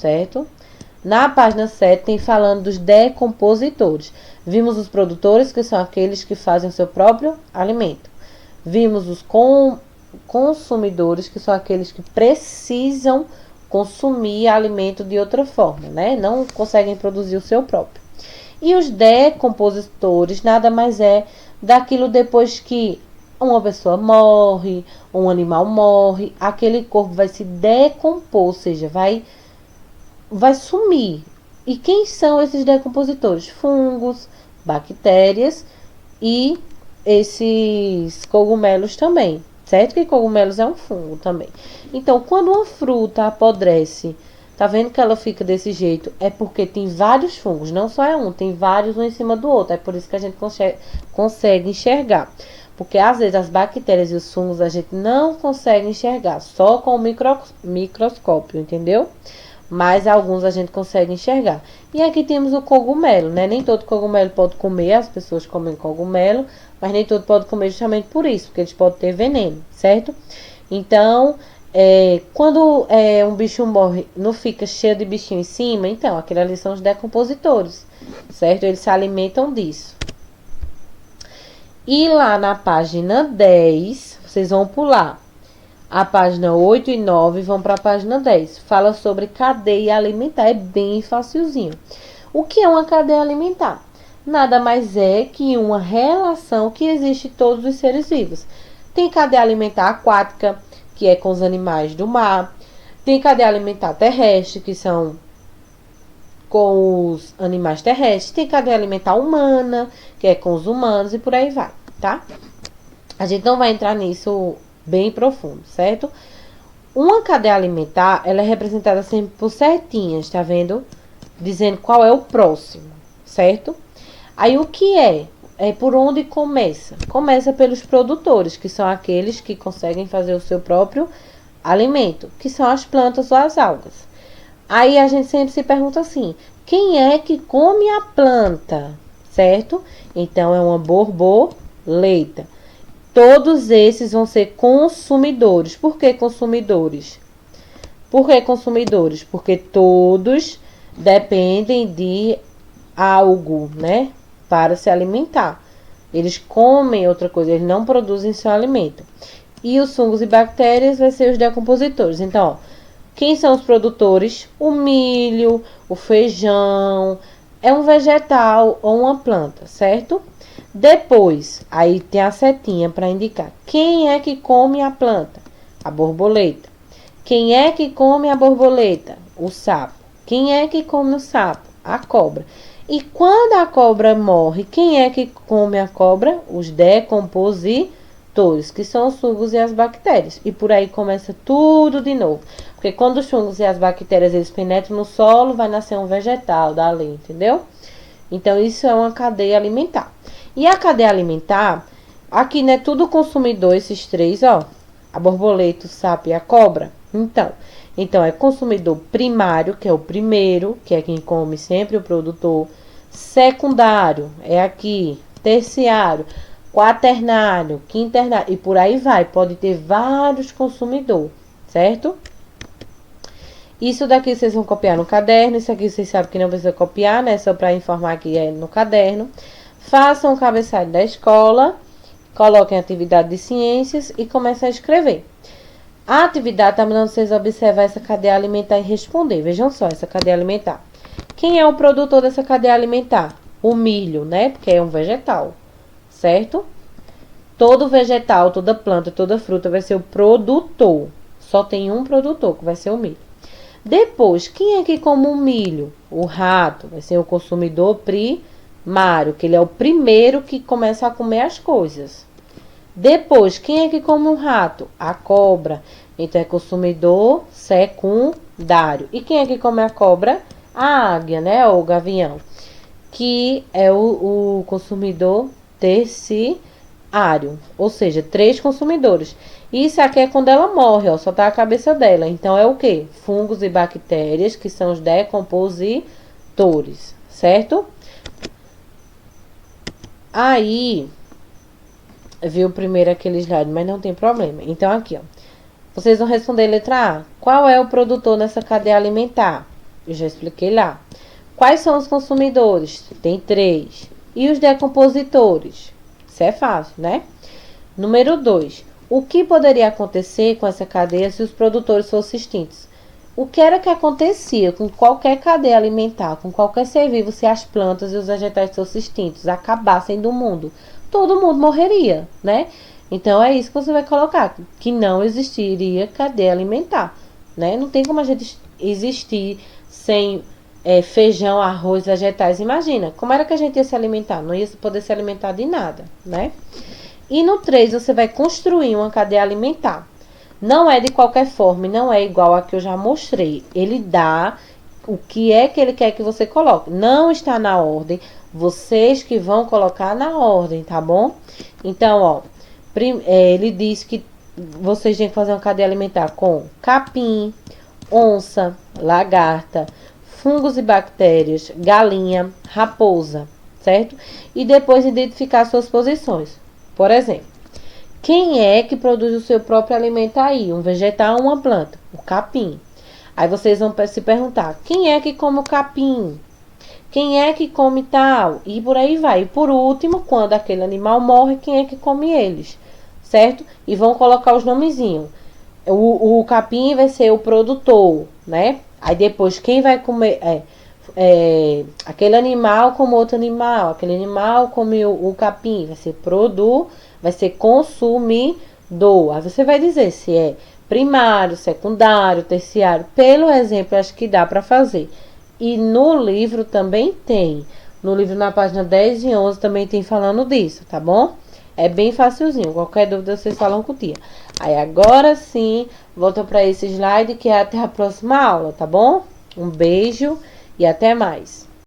certo? Na página 7 tem falando dos decompositores. Vimos os produtores, que são aqueles que fazem o seu próprio alimento. Vimos os consumidores, que são aqueles que precisam consumir alimento de outra forma, né? Não conseguem produzir o seu próprio. E os decompositores nada mais é daquilo depois que uma pessoa morre, um animal morre, aquele corpo vai se decompor, ou seja, vai sumir. E quem são esses decompositores? Fungos, bactérias e esses cogumelos também, certo? Que cogumelos é um fungo também. Então, quando uma fruta apodrece, tá vendo que ela fica desse jeito? É porque tem vários fungos, não só é um, tem vários um em cima do outro. É por isso que a gente consegue enxergar. Porque às vezes as bactérias e os fungos a gente não consegue enxergar, só com o microscópio, entendeu? Mas alguns a gente consegue enxergar. E aqui temos o cogumelo, né? Nem todo cogumelo pode comer, as pessoas comem cogumelo, mas nem todo pode comer justamente por isso, porque eles podem ter veneno, certo? Então, quando um bicho morre, não fica cheio de bichinho em cima, então, aqueles ali são os decompositores, certo? Eles se alimentam disso. E lá na página 10, vocês vão pular a página 8 e 9, vão para a página 10. Fala sobre cadeia alimentar, é bem facilzinho. O que é uma cadeia alimentar? Nada mais é que uma relação que existe em todos os seres vivos. Tem cadeia alimentar aquática, que é com os animais do mar. Tem cadeia alimentar terrestre, que são com os animais terrestres. Tem cadeia alimentar humana, que é com os humanos e por aí vai, tá? A gente não vai entrar nisso bem profundo, certo? Uma cadeia alimentar, ela é representada sempre por setinhas, tá vendo? Dizendo qual é o próximo, certo? Aí o que é? É por onde começa? Começa pelos produtores, que são aqueles que conseguem fazer o seu próprio alimento, que são as plantas ou as algas. Aí a gente sempre se pergunta assim, quem é que come a planta, certo? Então é uma borboleta. Todos esses vão ser consumidores. Por que consumidores? Por que consumidores? Porque todos dependem de algo, né? Para se alimentar. Eles comem outra coisa, eles não produzem seu alimento. E os fungos e bactérias vão ser os decompositores. Então, ó, quem são os produtores? O milho, o feijão, é um vegetal ou uma planta, certo? Depois, aí tem a setinha para indicar quem é que come a planta? A borboleta. Quem é que come a borboleta? O sapo. Quem é que come o sapo? A cobra. E quando a cobra morre, quem é que come a cobra? Os decompositores, que são os fungos e as bactérias. E por aí começa tudo de novo. Porque quando os fungos e as bactérias eles penetram no solo, vai nascer um vegetal dali, entendeu? Então, isso é uma cadeia alimentar. E a cadeia alimentar, aqui, né, tudo consumidor, esses três, ó. A borboleta, o sapo e a cobra. Então, é consumidor primário, que é o primeiro, que é quem come sempre o produtor. Secundário, é aqui. Terciário, quaternário, quinternário. E por aí vai, pode ter vários consumidores, certo? Isso daqui vocês vão copiar no caderno. Isso aqui vocês sabem que não precisa copiar, né? Só para informar que é no caderno. Façam o cabeçalho da escola. Coloquem atividade de ciências e comecem a escrever. A atividade está mandando vocês observar essa cadeia alimentar e responder. Vejam só essa cadeia alimentar. Quem é o produtor dessa cadeia alimentar? O milho, né? Porque é um vegetal, certo? Todo vegetal, toda planta, toda fruta vai ser o produtor. Só tem um produtor, que vai ser o milho. Depois, quem é que come o milho? O rato, vai ser o consumidor primário, que ele é o primeiro que começa a comer as coisas. Depois, quem é que come o rato? A cobra. Então, é consumidor secundário. E quem é que come a cobra? A águia, né? Ou o gavião. Que é o consumidor terciário. Ou seja, 3 consumidores. Isso aqui é quando ela morre, ó. Só tá a cabeça dela. Então, é o quê? Fungos e bactérias, que são os decompositores. Certo? Aí... viu primeiro aquele slide, mas não tem problema. Então, aqui, ó. Vocês vão responder letra A. Qual é o produtor nessa cadeia alimentar? Eu já expliquei lá. Quais são os consumidores? Tem 3. E os decompositores? Isso é fácil, né? Número 2. O que poderia acontecer com essa cadeia se os produtores fossem extintos? O que era que acontecia com qualquer cadeia alimentar, com qualquer ser vivo, se as plantas e os vegetais fossem extintos, acabassem do mundo? Todo mundo morreria, né? Então é isso que você vai colocar, que não existiria cadeia alimentar, né? Não tem como a gente existir sem feijão, arroz, vegetais. Imagina, como era que a gente ia se alimentar? Não ia poder se alimentar de nada, né? E no 3 você vai construir uma cadeia alimentar. Não é de qualquer forma, não é igual a que eu já mostrei. Ele dá o que é que ele quer que você coloque. Não está na ordem, vocês que vão colocar na ordem, tá bom? Então, ó, ele diz que vocês têm que fazer uma cadeia alimentar com capim, onça, lagarta, fungos e bactérias, galinha, raposa, certo? E depois identificar suas posições. Por exemplo, quem é que produz o seu próprio alimento aí? Um vegetal ou uma planta? O capim. Aí vocês vão se perguntar, quem é que come o capim? Quem é que come tal? E por aí vai. E por último, quando aquele animal morre, quem é que come eles? Certo? E vão colocar os nomezinhos. O capim vai ser o produtor, né? Aí depois quem vai comer aquele animal come outro animal, aquele animal come o capim, vai ser vai ser consumidor. Aí você vai dizer se é primário, secundário, terciário. Pelo exemplo, acho que dá para fazer. E no livro também tem. No livro, na página 10 e 11, também tem falando disso, tá bom? É bem facilzinho. Qualquer dúvida, vocês falam com tia. Aí, agora sim, volta para esse slide que é até a próxima aula, tá bom? Um beijo e até mais.